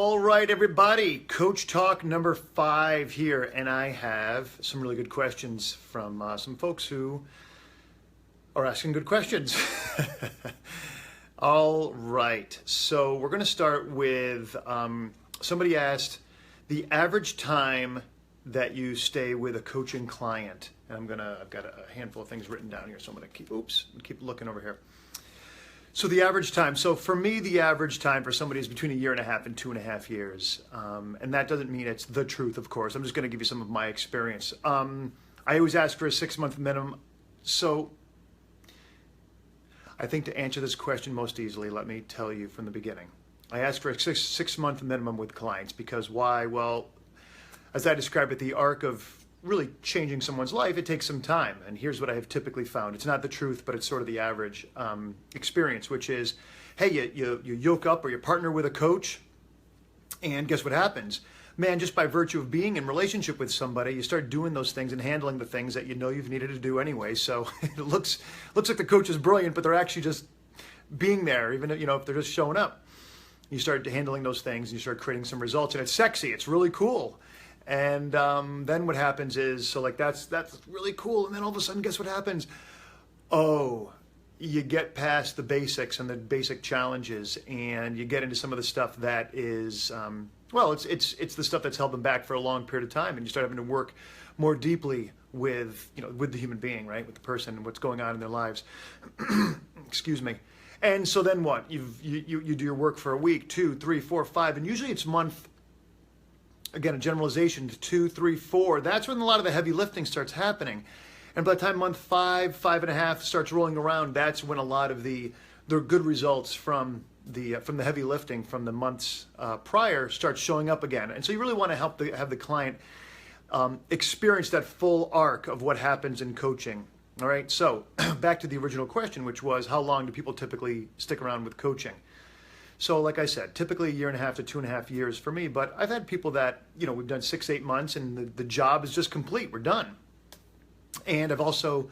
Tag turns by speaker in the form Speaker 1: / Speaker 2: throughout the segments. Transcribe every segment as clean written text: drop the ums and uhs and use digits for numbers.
Speaker 1: All right, everybody, Coach Talk number 5 here, and I have some really good questions from some folks who are asking good questions. All right, so we're going to start with somebody asked the average time that you stay with a coaching client, and I've got a handful of things written down here, so I'm going to keep looking over here. So the average time. So for me, the average time for somebody is between 1.5 years and 2.5 years. And that doesn't mean it's the truth, of course. I'm just going to give you some of my experience. I always ask for a 6-month minimum. So I think to answer this question most easily, let me tell you from the beginning. I ask for a six-month minimum with clients because why? Well, as I describe it, the arc of really changing someone's life, it takes some time. And here's what I have typically found. It's not the truth, but it's sort of the average experience, which is, hey, you yoke up or you partner with a coach, and guess what happens? Man, just by virtue of being in relationship with somebody, you start doing those things and handling the things that you know you've needed to do anyway. So it looks like the coach is brilliant, but they're actually just being there, even if they're just showing up. You start handling those things and you start creating some results, and it's sexy. It's really cool. And then what happens is, so like that's really cool. And then all of a sudden, guess what happens? Oh, you get past the basics and the basic challenges, and you get into some of the stuff that is, it's the stuff that's held them back for a long period of time, and you start having to work more deeply with the human being, right, with the person and what's going on in their lives. Excuse me. And so then what? You do your work for a week, 2, 3, 4, 5, and usually it's month. Again, a generalization to 2, 3, 4. That's when a lot of the heavy lifting starts happening. And by the time month 5, 5.5 starts rolling around, that's when a lot of the good results from the heavy lifting from the months prior starts showing up again. And so you really want to have the client experience that full arc of what happens in coaching. All right. So back to the original question, which was how long do people typically stick around with coaching? So like I said, typically 1.5 to 2.5 years for me, but I've had people that, we've done 6, 8 months and the job is just complete. We're done. And I've also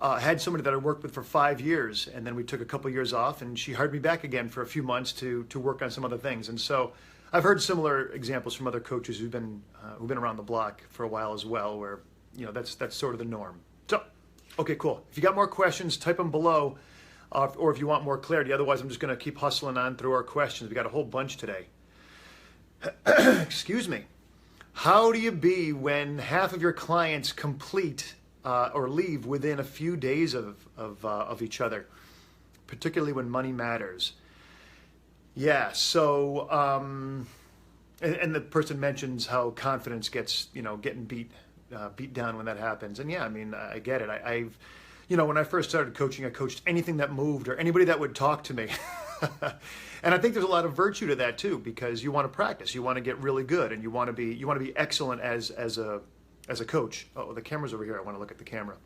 Speaker 1: had somebody that I worked with for 5 years, and then we took a couple years off, and she hired me back again for a few months to work on some other things. And so I've heard similar examples from other coaches who've been around the block for a while as well, where, that's sort of the norm. So, okay, cool. If you got more questions, type them below. Or if you want more clarity. Otherwise, I'm just going to keep hustling on through our questions. We got a whole bunch today. Excuse me. How do you be when half of your clients complete or leave within a few days of each other, particularly when money matters? Yeah. So, and the person mentions how confidence gets, getting beat down when that happens. And yeah, I mean, I get it. I've when I first started coaching, I coached anything that moved or anybody that would talk to me. And I think there's a lot of virtue to that too, because you want to practice, you want to get really good, and you want to be excellent as a coach. Oh, the camera's over here. I want to look at the camera.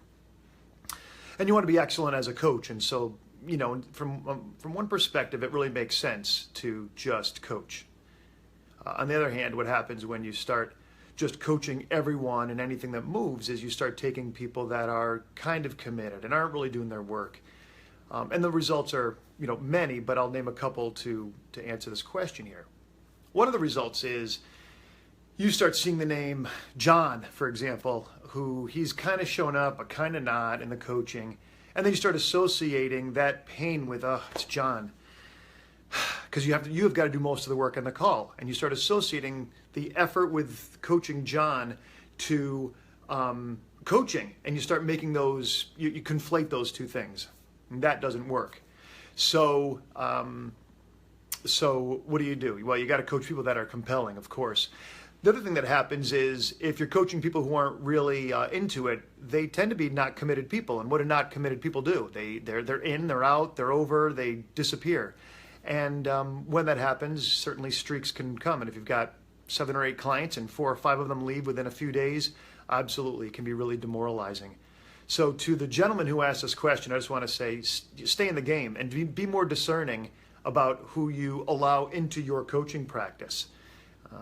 Speaker 1: And you want to be excellent as a coach. And so, from one perspective, it really makes sense to just coach. On the other hand, what happens when you start just coaching everyone and anything that moves is you start taking people that are kind of committed and aren't really doing their work. And the results are, many, but I'll name a couple to answer this question here. One of the results is you start seeing the name John, for example, who he's kind of shown up, but kind of not in the coaching. And then you start associating that pain with, it's John. Because you have got to do most of the work on the call, and you start associating the effort with coaching John to coaching, and you start making those, you conflate those two things, and that doesn't work. So what do? Well, you got to coach people that are compelling, of course. The other thing that happens is if you're coaching people who aren't really into it, they tend to be not committed people. And what do not committed people do? They're in, they're out, they're over, they disappear. And when that happens, certainly streaks can come. And if you've got 7 or 8 clients and 4 or 5 of them leave within a few days, absolutely, it can be really demoralizing. So to the gentleman who asked this question, I just want to say, stay in the game and be more discerning about who you allow into your coaching practice.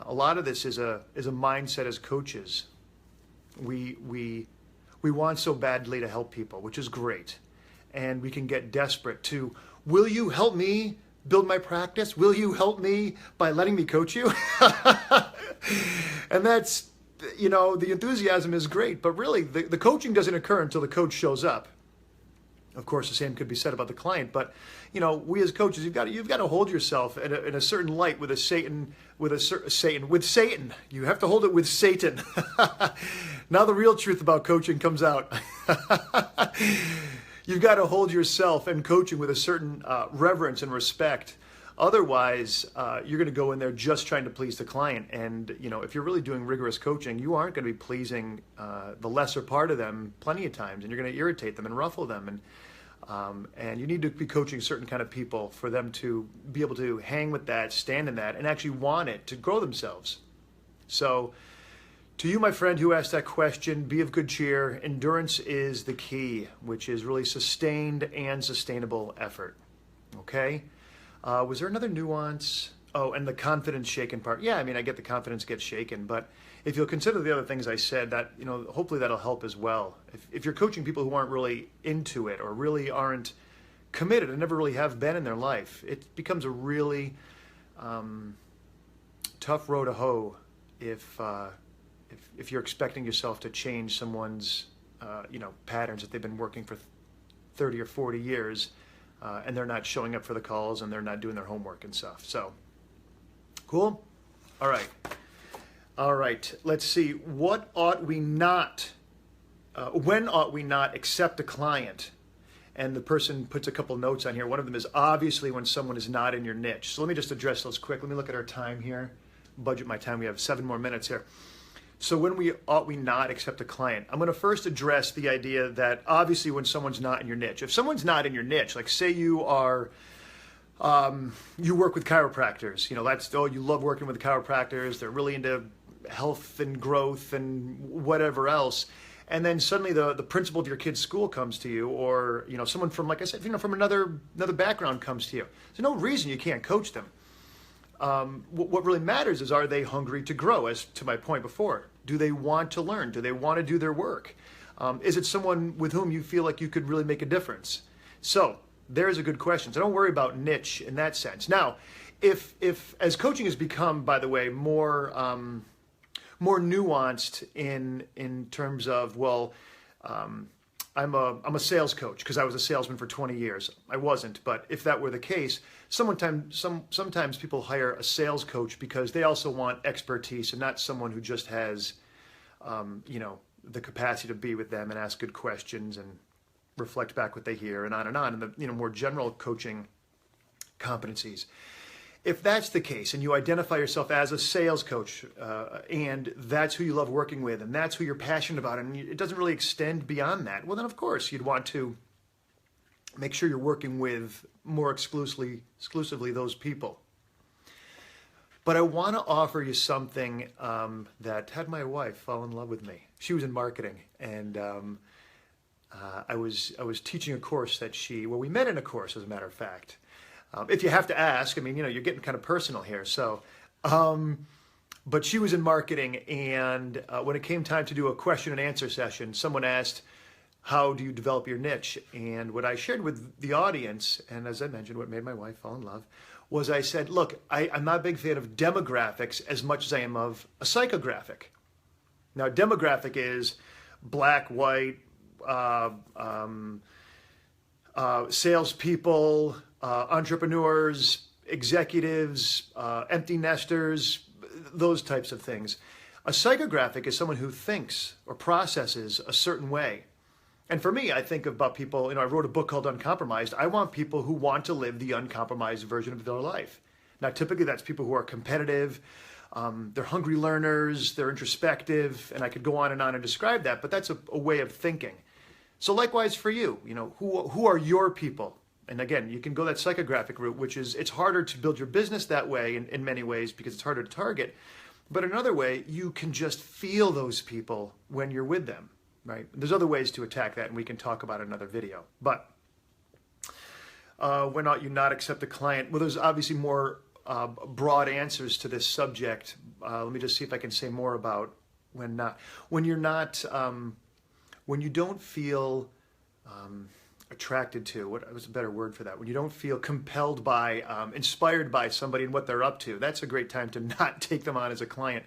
Speaker 1: A lot of this is a mindset as coaches. We want so badly to help people, which is great. And we can get desperate to, will you help me build my practice? Will you help me by letting me coach you? And that's, the enthusiasm is great, but really the coaching doesn't occur until the coach shows up. Of course, the same could be said about the client, but we as coaches, you've got to hold yourself in a certain light with Satan. You have to hold it with Satan. Now the real truth about coaching comes out. You've got to hold yourself and coaching with a certain reverence and respect. Otherwise, you're going to go in there just trying to please the client. And, if you're really doing rigorous coaching, you aren't going to be pleasing the lesser part of them plenty of times. And you're going to irritate them and ruffle them. And you need to be coaching certain kind of people for them to be able to hang with that, stand in that, and actually want it to grow themselves. So to you, my friend, who asked that question, be of good cheer. Endurance is the key, which is really sustained and sustainable effort. Okay? Was there another nuance? Oh, and the confidence shaken part. Yeah, I get the confidence gets shaken, but if you'll consider the other things I said, that hopefully that'll help as well. If you're coaching people who aren't really into it or really aren't committed and never really have been in their life, it becomes a really tough row to hoe if you're expecting yourself to change someone's patterns that they've been working for 30 or 40 years. And they're not showing up for the calls and they're not doing their homework and stuff. So, cool? All right. Let's see. When ought we not accept a client? And the person puts a couple notes on here. One of them is obviously when someone is not in your niche. So let me just address those quick. Let me look at our time here. Budget my time. We have 7 more minutes here. So when ought we not accept a client? I'm going to first address the idea that obviously when someone's not in your niche, if someone's not in your niche, like say you are, you work with chiropractors, you love working with chiropractors, they're really into health and growth and whatever else. And then suddenly the principal of your kid's school comes to you, or, someone from, like I said, from another background comes to you. There's no reason you can't coach them. What really matters is, are they hungry to grow, as to my point before? Do they want to learn? Do they want to do their work? Is it someone with whom you feel like you could really make a difference? So there's a good question. So don't worry about niche in that sense. Now, if as coaching has become, by the way, more nuanced in terms of, I'm a sales coach because I was a salesman for 20 years. I wasn't, but if that were the case, sometimes people hire a sales coach because they also want expertise and not someone who just has, the capacity to be with them and ask good questions and reflect back what they hear and on, and the more general coaching competencies. If that's the case and you identify yourself as a sales coach and that's who you love working with and that's who you're passionate about and it doesn't really extend beyond that, well then of course you'd want to make sure you're working with more exclusively those people. But I want to offer you something that had my wife fall in love with me. She was in marketing and I was teaching a course that we met in a course, as a matter of fact. If you have to ask, you're getting kind of personal here. So, but she was in marketing, and when it came time to do a question and answer session, someone asked, how do you develop your niche? And what I shared with the audience, and as I mentioned, what made my wife fall in love, was I said, look, I'm not a big fan of demographics as much as I am of a psychographic. Now, demographic is black, white, salespeople, entrepreneurs, executives, empty nesters, those types of things. A psychographic is someone who thinks or processes a certain way. And for me, I think about people, I wrote a book called Uncompromised. I want people who want to live the uncompromised version of their life. Now, typically that's people who are competitive, they're hungry learners, they're introspective, and I could go on and describe that, but that's a way of thinking. So likewise for you, who are your people? And again, you can go that psychographic route, which is, it's harder to build your business that way in many ways because it's harder to target. But another way, you can just feel those people when you're with them, right? There's other ways to attack that, and we can talk about it in another video. But when ought you not accept a client? Well, there's obviously more broad answers to this subject. Let me just see if I can say more about when not. When you're not, when you don't feel, attracted to, what was a better word for that? When you don't feel compelled by, inspired by somebody and what they're up to, that's a great time to not take them on as a client.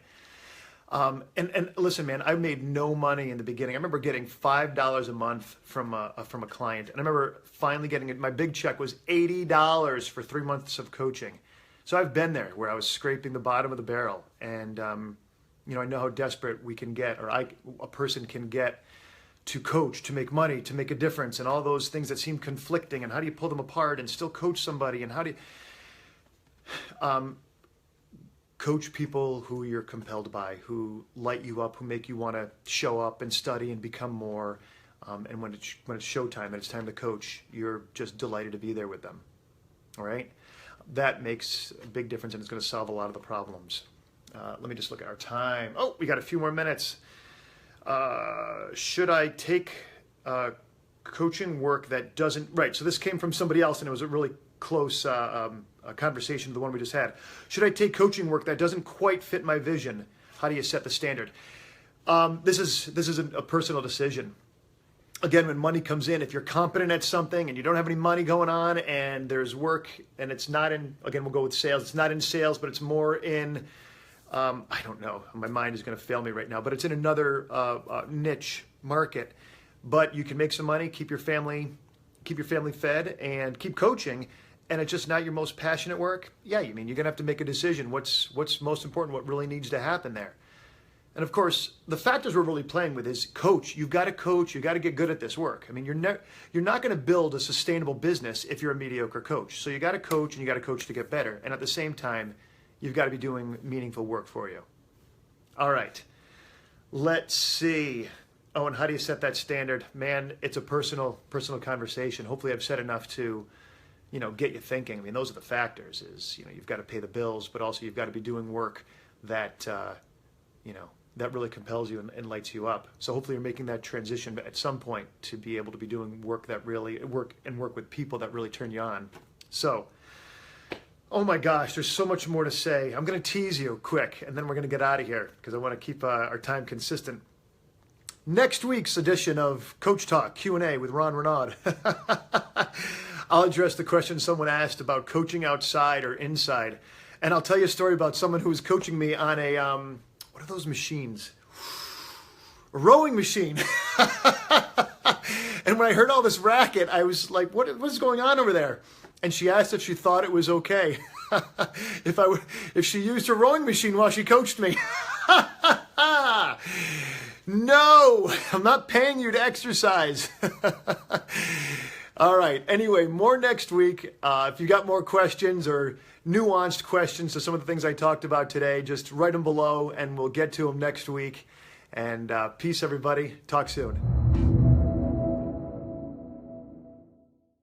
Speaker 1: And listen, man, I made no money in the beginning. I remember getting $5 a month from a client, and I remember finally getting it. My big check was $80 for 3 months of coaching. So I've been there where I was scraping the bottom of the barrel, and I know how desperate we can get, or a person can get, to coach, to make money, to make a difference, and all those things that seem conflicting. And how do you pull them apart and still coach somebody? And how do you coach people who you're compelled by, who light you up, who make you want to show up and study and become more. And when it's showtime and it's time to coach, you're just delighted to be there with them. All right? That makes a big difference, and it's going to solve a lot of the problems. Let me just look at our time. Oh, we got a few more minutes. Should I take coaching work that doesn't... Right, so this came from somebody else, and it was a really close conversation to the one we just had. Should I take coaching work that doesn't quite fit my vision? How do you set the standard? This is a personal decision. Again, when money comes in, if you're competent at something and you don't have any money going on and there's work and it's not in, again, we'll go with sales. It's not in sales, but it's more in, I don't know, my mind is going to fail me right now, but it's in another niche market. But you can make some money, keep your family fed, and keep coaching, and it's just not your most passionate work. Yeah, you're going to have to make a decision. What's most important? What really needs to happen there? And of course, the factors we're really playing with is coach. You've got to coach. You've got to get good at this work. I mean, you're not going to build a sustainable business if you're a mediocre coach. So you got to coach, and you got to coach to get better. And at the same time, you've got to be doing meaningful work for you. All right. Let's see. Oh, and how do you set that standard? Man, it's a personal conversation. Hopefully I've said enough to, get you thinking. I mean, those are the factors is, you've got to pay the bills, but also you've got to be doing work that, that really compels you and lights you up. So hopefully you're making that transition at some point to be able to be doing work that really work with people that really turn you on. So, oh my gosh, there's so much more to say. I'm going to tease you quick, and then we're going to get out of here because I want to keep our time consistent. Next week's edition of Coach Talk Q&A with Renaud. I'll address the question someone asked about coaching outside or inside. And I'll tell you a story about someone who was coaching me on a, what are those machines? A rowing machine. And when I heard all this racket, I was like, what is going on over there? And she asked if she thought it was okay if she used her rowing machine while she coached me. No, I'm not paying you to exercise. All right. Anyway, more next week. If you got more questions or nuanced questions to some of the things I talked about today, just write them below and we'll get to them next week. And peace, everybody. Talk soon.